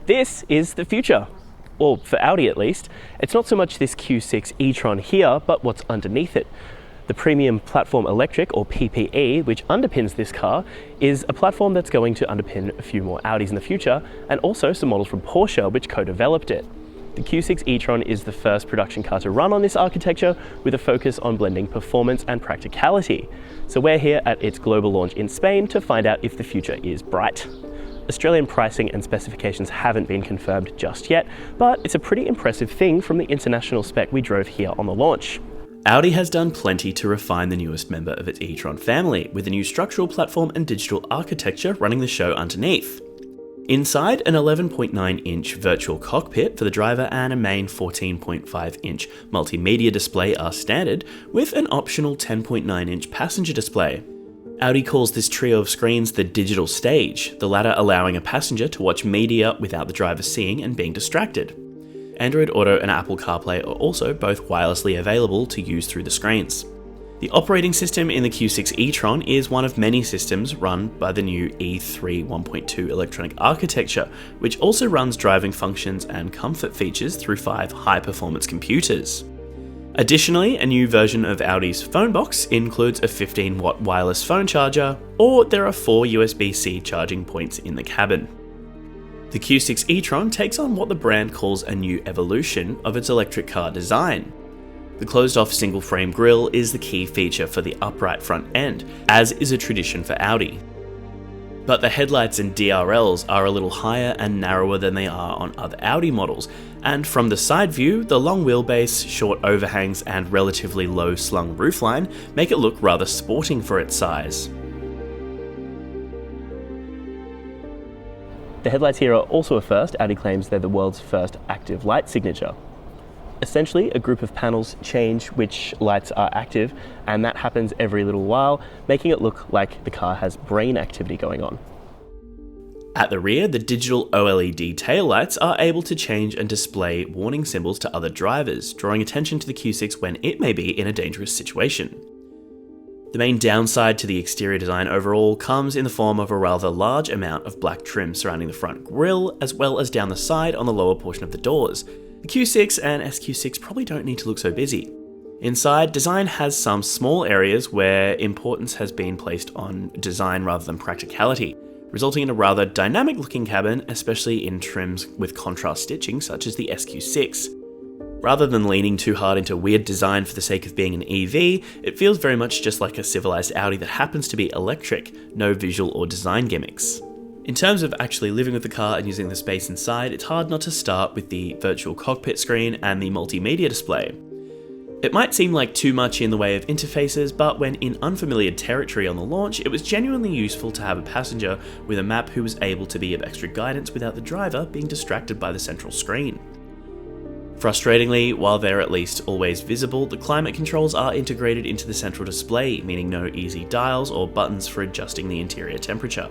This is the future. Well, for Audi at least. It's not so much this Q6 e-tron here, but what's underneath it. The Premium Platform Electric, or PPE, which underpins this car, is a platform that's going to underpin a few more Audis in the future, and also some models from Porsche, which co-developed it. The Q6 e-tron is the first production car to run on this architecture, with a focus on blending performance and practicality. So we're here at its global launch in Spain to find out if the future is bright. Australian pricing and specifications haven't been confirmed just yet, but it's a pretty impressive thing from the international spec we drove here on the launch. Audi has done plenty to refine the newest member of its e-tron family, with a new structural platform and digital architecture running the show underneath. Inside, an 11.9-inch virtual cockpit for the driver and a main 14.5-inch multimedia display are standard, with an optional 10.9-inch passenger display. Audi calls this trio of screens the digital stage, the latter allowing a passenger to watch media without the driver seeing and being distracted. Android Auto and Apple CarPlay are also both wirelessly available to use through the screens. The operating system in the Q6 e-tron is one of many systems run by the new E3 1.2 electronic architecture, which also runs driving functions and comfort features through 5 high-performance computers. Additionally, a new version of Audi's phone box includes a 15-watt wireless phone charger, or there are 4 USB-C charging points in the cabin. The Q6 e-tron takes on what the brand calls a new evolution of its electric car design. The closed-off single-frame grille is the key feature for the upright front end, as is a tradition for Audi. But the headlights and DRLs are a little higher and narrower than they are on other Audi models, and from the side view, the long wheelbase, short overhangs, and relatively low-slung roofline make it look rather sporting for its size. The headlights here are also a first. Audi claims they're the world's first active light signature. Essentially, a group of panels change which lights are active, and that happens every little while, making it look like the car has brain activity going on. At the rear, the digital OLED taillights are able to change and display warning symbols to other drivers, drawing attention to the Q6 when it may be in a dangerous situation. The main downside to the exterior design overall comes in the form of a rather large amount of black trim surrounding the front grille, as well as down the side on the lower portion of the doors. The Q6 and SQ6 probably don't need to look so busy. Inside, design has some small areas where importance has been placed on design rather than practicality, resulting in a rather dynamic looking cabin, especially in trims with contrast stitching such as the SQ6. Rather than leaning too hard into weird design for the sake of being an EV, it feels very much just like a civilized Audi that happens to be electric, no visual or design gimmicks. In terms of actually living with the car and using the space inside, it's hard not to start with the virtual cockpit screen and the multimedia display. It might seem like too much in the way of interfaces, but when in unfamiliar territory on the launch, it was genuinely useful to have a passenger with a map who was able to be of extra guidance without the driver being distracted by the central screen. Frustratingly, while they're at least always visible, the climate controls are integrated into the central display, meaning no easy dials or buttons for adjusting the interior temperature.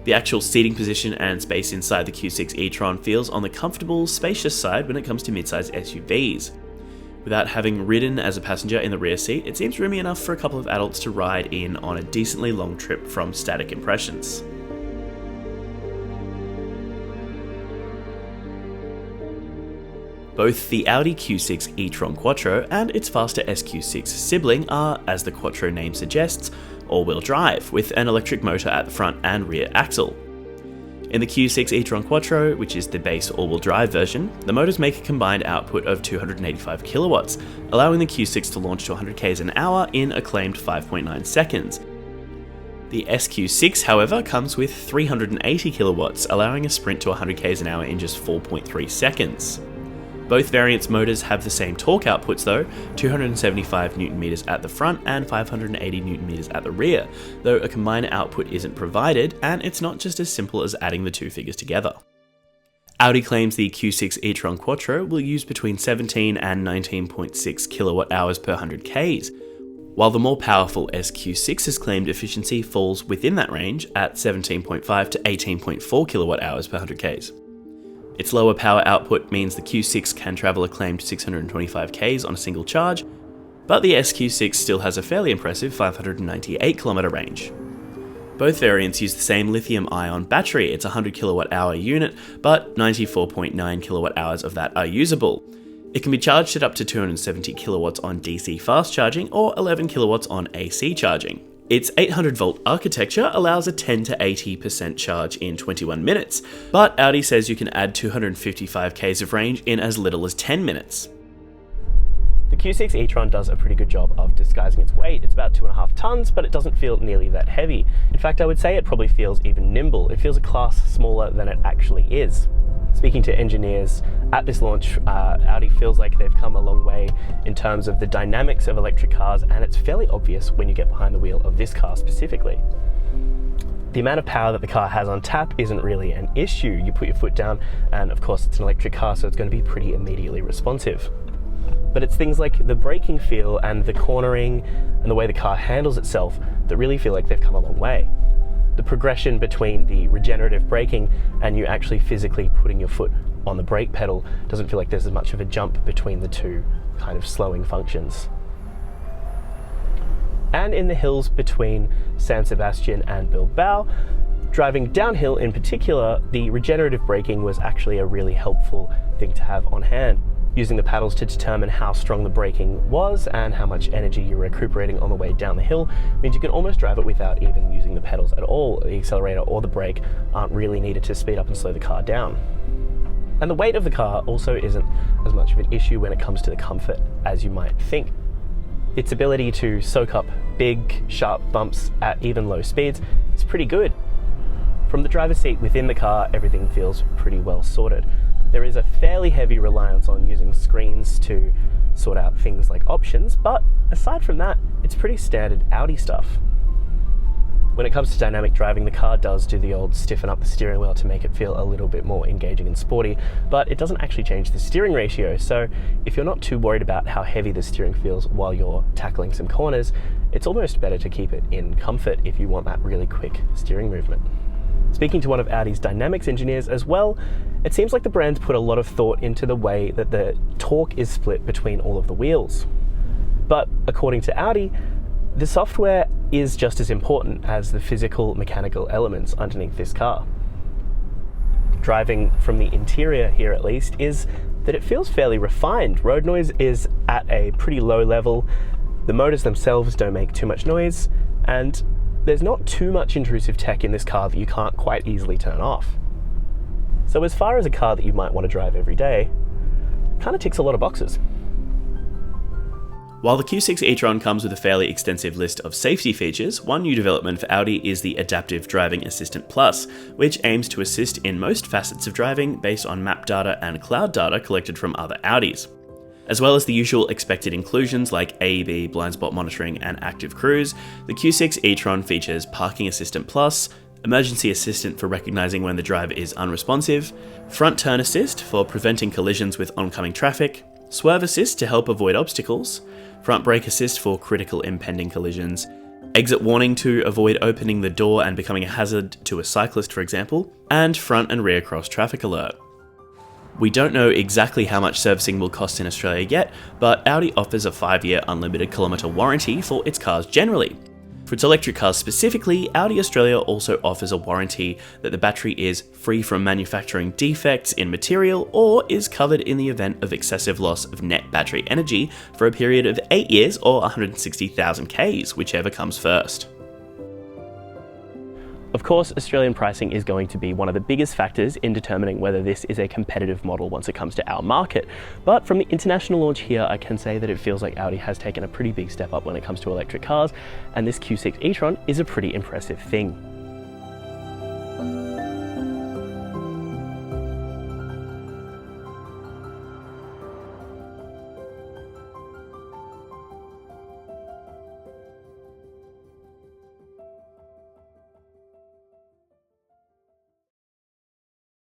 The actual seating position and space inside the Q6 e-tron feels on the comfortable, spacious side when it comes to midsize SUVs. Without having ridden as a passenger in the rear seat, it seems roomy enough for a couple of adults to ride in on a decently long trip from static impressions. Both the Audi Q6 e-tron Quattro and its faster SQ6 sibling are, as the Quattro name suggests, all-wheel drive, with an electric motor at the front and rear axle. In the Q6 e-tron Quattro, which is the base all-wheel drive version, the motors make a combined output of 285 kilowatts, allowing the Q6 to launch to 100 km an hour in a claimed 5.9 seconds. The SQ6, however, comes with 380 kilowatts, allowing a sprint to 100 km an hour in just 4.3 seconds. Both variants' motors have the same torque outputs though, 275 Nm at the front and 580 Nm at the rear, though a combined output isn't provided, and it's not just as simple as adding the two figures together. Audi claims the Q6 e-tron Quattro will use between 17 and 19.6 kWh per 100 Ks, while the more powerful SQ6's claimed efficiency falls within that range at 17.5 to 18.4 kWh per 100 Ks. Its lower power output means the Q6 can travel a claimed 625 Ks on a single charge, but the SQ6 still has a fairly impressive 598 km range. Both variants use the same lithium-ion battery. It's a 100 kilowatt-hour unit, but 94.9 kilowatt-hours of that are usable. It can be charged at up to 270 kilowatts on DC fast charging or 11 kilowatts on AC charging. Its 800-volt architecture allows a 10 to 80% charge in 21 minutes, but Audi says you can add 255 k's of range in as little as 10 minutes. The Q6 e-tron does a pretty good job of disguising its weight. It's about 2.5 tons, but it doesn't feel nearly that heavy. In fact, I would say it probably feels even nimble. It feels a class smaller than it actually is. Speaking to engineers at this launch, Audi feels like they've come a long way in terms of the dynamics of electric cars, and it's fairly obvious when you get behind the wheel of this car specifically. The amount of power that the car has on tap isn't really an issue. You put your foot down, and of course it's an electric car, so it's going to be pretty immediately responsive. But it's things like the braking feel and the cornering and the way the car handles itself that really feel like they've come a long way. The progression between the regenerative braking and you actually physically putting your foot on the brake pedal doesn't feel like there's as much of a jump between the two kind of slowing functions. And in the hills between San Sebastian and Bilbao, driving downhill in particular, the regenerative braking was actually a really helpful thing to have on hand. Using the paddles to determine how strong the braking was and how much energy you're recuperating on the way down the hill means you can almost drive it without even using the pedals at all. The accelerator or the brake aren't really needed to speed up and slow the car down. And the weight of the car also isn't as much of an issue when it comes to the comfort as you might think. Its ability to soak up big, sharp bumps at even low speeds is pretty good. From the driver's seat within the car, everything feels pretty well sorted. There is a fairly heavy reliance on using screens to sort out things like options, but aside from that, it's pretty standard Audi stuff. When it comes to dynamic driving, the car does do the old stiffen up the steering wheel to make it feel a little bit more engaging and sporty, but it doesn't actually change the steering ratio, so if you're not too worried about how heavy the steering feels while you're tackling some corners, it's almost better to keep it in comfort if you want that really quick steering movement. Speaking to one of Audi's dynamics engineers as well, it seems like the brand put a lot of thought into the way that the torque is split between all of the wheels. But according to Audi, the software is just as important as the physical mechanical elements underneath this car. Driving from the interior here at least is that it feels fairly refined. Road noise is at a pretty low level, the motors themselves don't make too much noise, and there's not too much intrusive tech in this car that you can't quite easily turn off. So as far as a car that you might want to drive every day, it kind of ticks a lot of boxes. While the Q6 e-tron comes with a fairly extensive list of safety features, one new development for Audi is the Adaptive Driving Assistant Plus, which aims to assist in most facets of driving based on map data and cloud data collected from other Audis. As well as the usual expected inclusions like AEB, blind spot monitoring, and active cruise, the Q6 e-tron features Parking Assistant Plus, Emergency Assistant for recognizing when the driver is unresponsive, Front Turn Assist for preventing collisions with oncoming traffic, Swerve Assist to help avoid obstacles, Front Brake Assist for critical impending collisions, Exit Warning to avoid opening the door and becoming a hazard to a cyclist, for example, and Front and Rear Cross Traffic Alert. We don't know exactly how much servicing will cost in Australia yet, but Audi offers a 5-year unlimited kilometre warranty for its cars generally. For its electric cars specifically, Audi Australia also offers a warranty that the battery is free from manufacturing defects in material or is covered in the event of excessive loss of net battery energy for a period of 8 years or 160,000 Ks, whichever comes first. Of course, Australian pricing is going to be one of the biggest factors in determining whether this is a competitive model once it comes to our market. But from the international launch here, I can say that it feels like Audi has taken a pretty big step up when it comes to electric cars, and this Q6 e-tron is a pretty impressive thing.